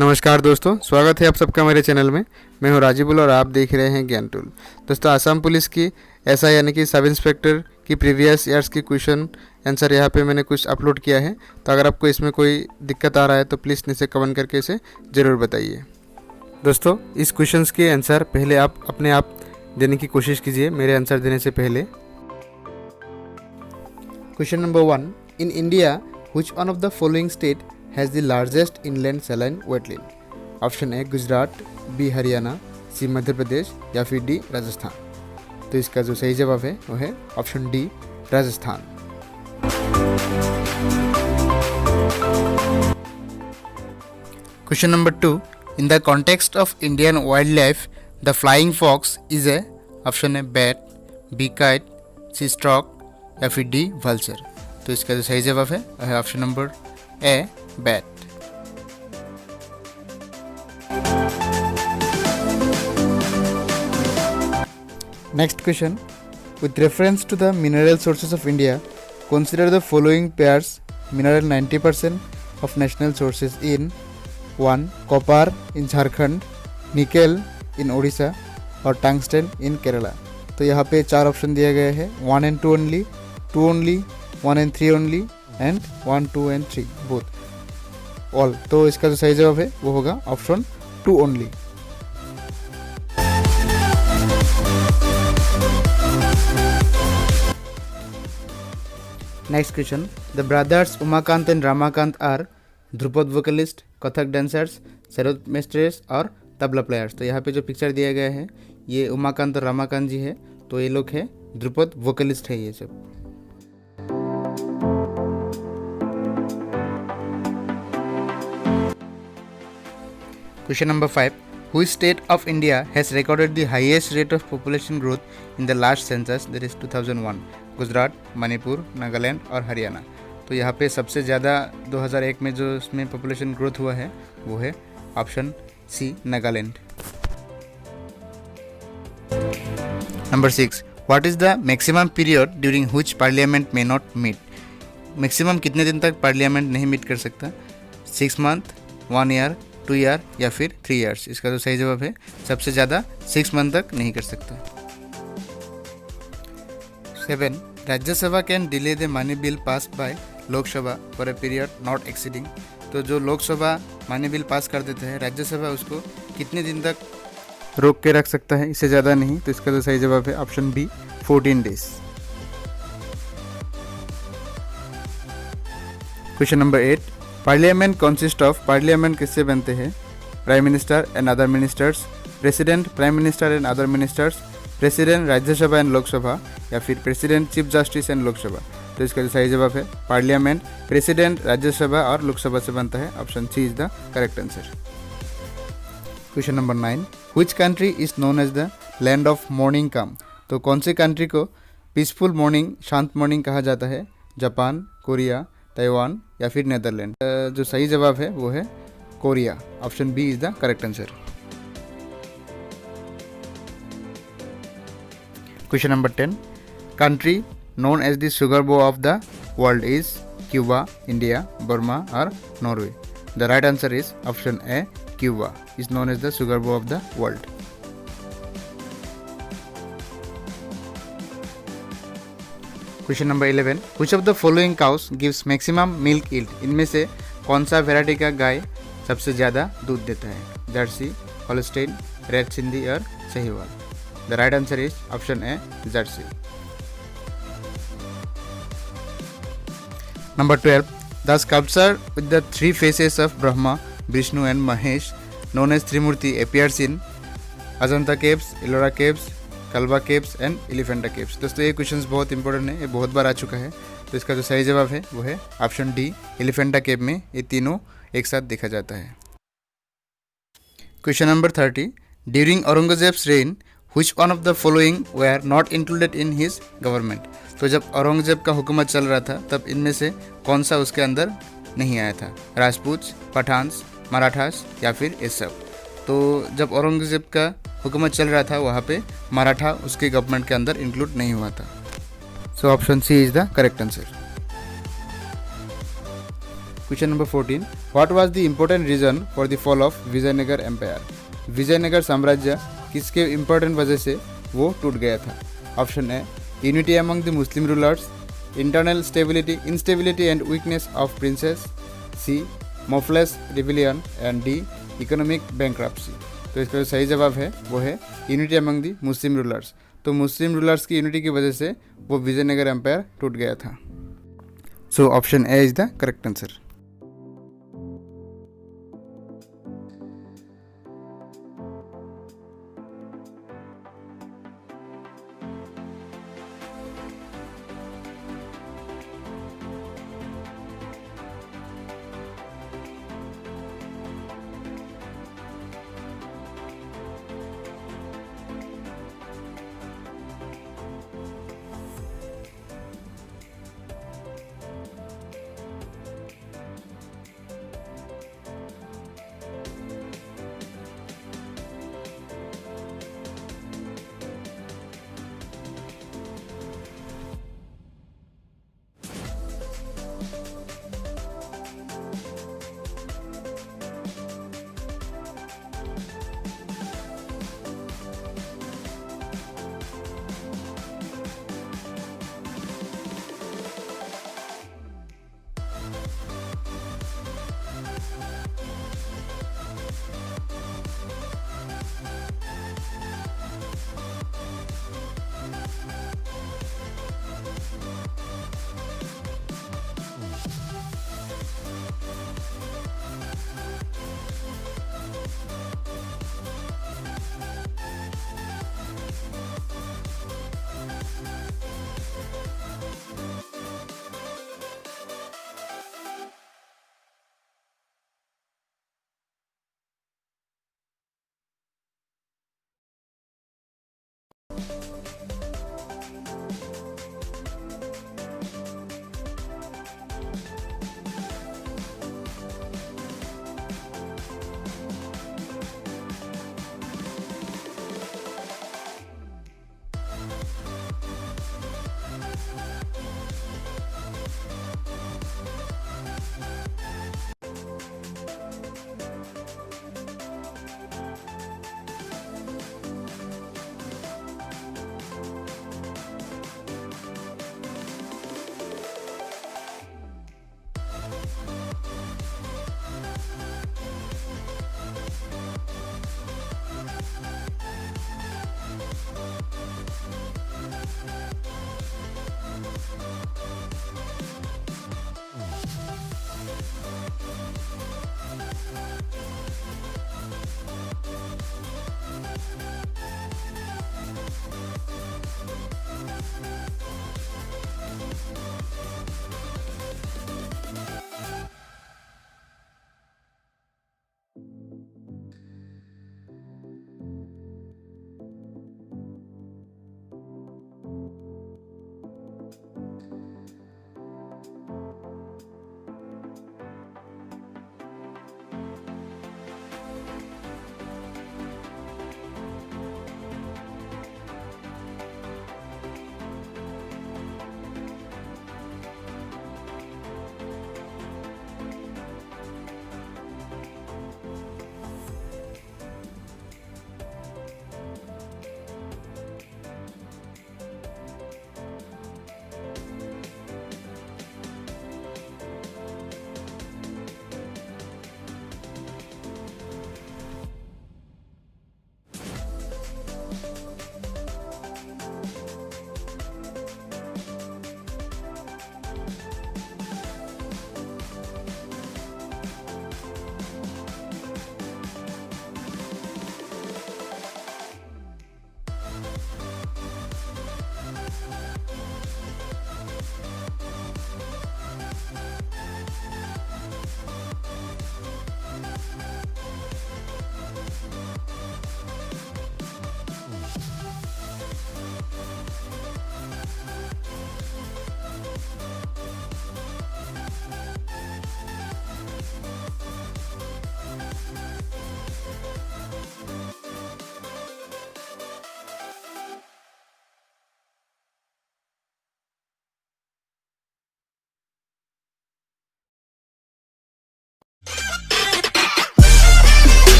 नमस्कार दोस्तों, स्वागत है आप सबका मेरे चैनल में। मैं हूं राजीबुल और आप देख रहे हैं ज्ञान टूल। दोस्तों, आसाम पुलिस की एसआई यानी कि सब इंस्पेक्टर की प्रीवियस ईयर्स की क्वेश्चन आंसर यहाँ पे मैंने कुछ अपलोड किया है। तो अगर आपको इसमें कोई दिक्कत आ रहा है तो प्लीज़ नीचे कमेंट करके इसे ज़रूर बताइए। दोस्तों, इस क्वेश्चंस के आंसर पहले आप अपने आप देने की कोशिश कीजिए मेरे आंसर देने से पहले। Question number 1, in India which one of the following state has the largest inland saline wetland? Option A Gujarat, B Haryana, C Madhya Pradesh या फिर डी राजस्थान। तो इसका जो सही जवाब है वो है option D Rajasthan. Question number 2, in the context of Indian wild life the flying fox is a option A bat, B kite, C stork या फिर डी वल्चर। तो इसका जो सही जवाब है option number a bat. Next question, with reference to the mineral sources of India, consider the following pairs mineral 90% of national sources in 1. Copper in Jharkhand, nickel in Odisha और tungsten in Kerala। तो यहाँ पे 4 option दिए गए हैं, 1 and 2 only, 2 only, 1 and 3 only and 1, 2 and 3 both all। तो इसका जो सही जवाब है वो होगा option 2 only। Next question, the brothers Umakant and Ramakant are Dhrupad vocalist, Kathak dancers, sarod mistress और तबला प्लेयर्स। तो यहाँ पे जो पिक्चर दिया गया है ये उमाकांत और रामाकांत जी है। तो ये लोग हैं ध्रुपद वोकलिस्ट है ये सब। Question number 5, which state of India has recorded the highest rate of population growth in the last census, that is 2001? Gujarat, Manipur, Nagaland और हरियाणा। तो यहाँ पे सबसे ज़्यादा 2001 में जो इसमें पॉपुलेशन ग्रोथ हुआ है वो है option C Nagaland. Number 6, what is the maximum period during which parliament may not meet? Maximum कितने दिन तक पार्लियामेंट नहीं मीट कर सकता? 6 मंथ, 1 ईयर, 2 ईयर या फिर 3 ईयर्स। इसका जो सही जवाब है सबसे ज़्यादा 6 मंथ तक नहीं कर सकता। 7, Rajya Sabha can delay the money bill pass by Lok Sabha for a period not exceeding. तो जो लोकसभा मनी बिल पास कर देते हैं राज्यसभा उसको कितने दिन तक रोक के रख सकता है, इससे ज़्यादा नहीं। तो इसका जो सही जवाब है option B 14 days. Question number 8, parliament consist of, parliament किससे बनते हैं? Prime minister and other ministers, president, prime minister and other ministers, president, Rajya Sabha and Lok Sabha या फिर president, chief justice and Lok Sabha. तो इसका जो सही जवाब है पार्लियामेंट प्रेसिडेंट, राज्यसभा और लोकसभा से बनता है। Option C is the correct answer. Question number 9, which country is known as the land of morning calm? तो कौन से कंट्री को पीसफुल मॉर्निंग, शांत मॉर्निंग कहा जाता है? जापान, कोरिया, ताइवान या फिर नेदरलैंड। जो सही जवाब है वो है Korea. Option B is the correct answer. Question number 10, country known as the sugar bowl of the world is Cuba, India, Burma or Norway? The right answer is option A, Cuba is known as the sugar bowl of the world. Question number 11, which of the following cows gives maximum milk yield? इनमें से कौन सा variety का गाय सबसे ज़्यादा दूध देता है? जर्सी, होल्स्टाइन, रेड सिंधी और Sahiwal. The right answer is option A, Jersey. Number 12, the sculpture with the 3 faces of Brahma, Vishnu and Mahesh known as Trimurti appears in Ajanta caves, Ellora caves, Kalba caves and Elephanta caves। दोस्तों ये questions बहुत important है, ये बहुत बार आ चुका है। तो इसका जो सही जवाब है वो है ऑप्शन डी, एलिफेंटा केव में ये तीनों एक साथ देखा जाता है। Question number 30, during Aurangzeb's rain which one of the following were not included in his government? तो जब औरंगजेब का हुकूमत चल रहा था तब इनमें से कौन सा उसके अंदर नहीं आया था? राजपूत, पठान्स, मराठास या फिर ये सब। तो जब औरंगजेब का हुकूमत चल रहा था वहाँ पे मराठा उसके गवर्नमेंट के अंदर इंक्लूड नहीं हुआ था। So option C is the correct answer. Question number 14. What was the important reason for the fall of Vijayanagara empire? Vijayanagara साम्राज्य किसके इम्पोर्टेंट वजह से वो टूट गया था? Option A, unity among the Muslim rulers, internal stability, instability and weakness of princes, C, Moplah rebellion, and D, economic bankruptcy. तो इसका जो सही जवाब है वो है unity among the Muslim rulers. तो मुस्लिम रूलर्स की यूनिटी की वजह से वो विजयनगर एम्पायर टूट गया था। So option A is the correct answer.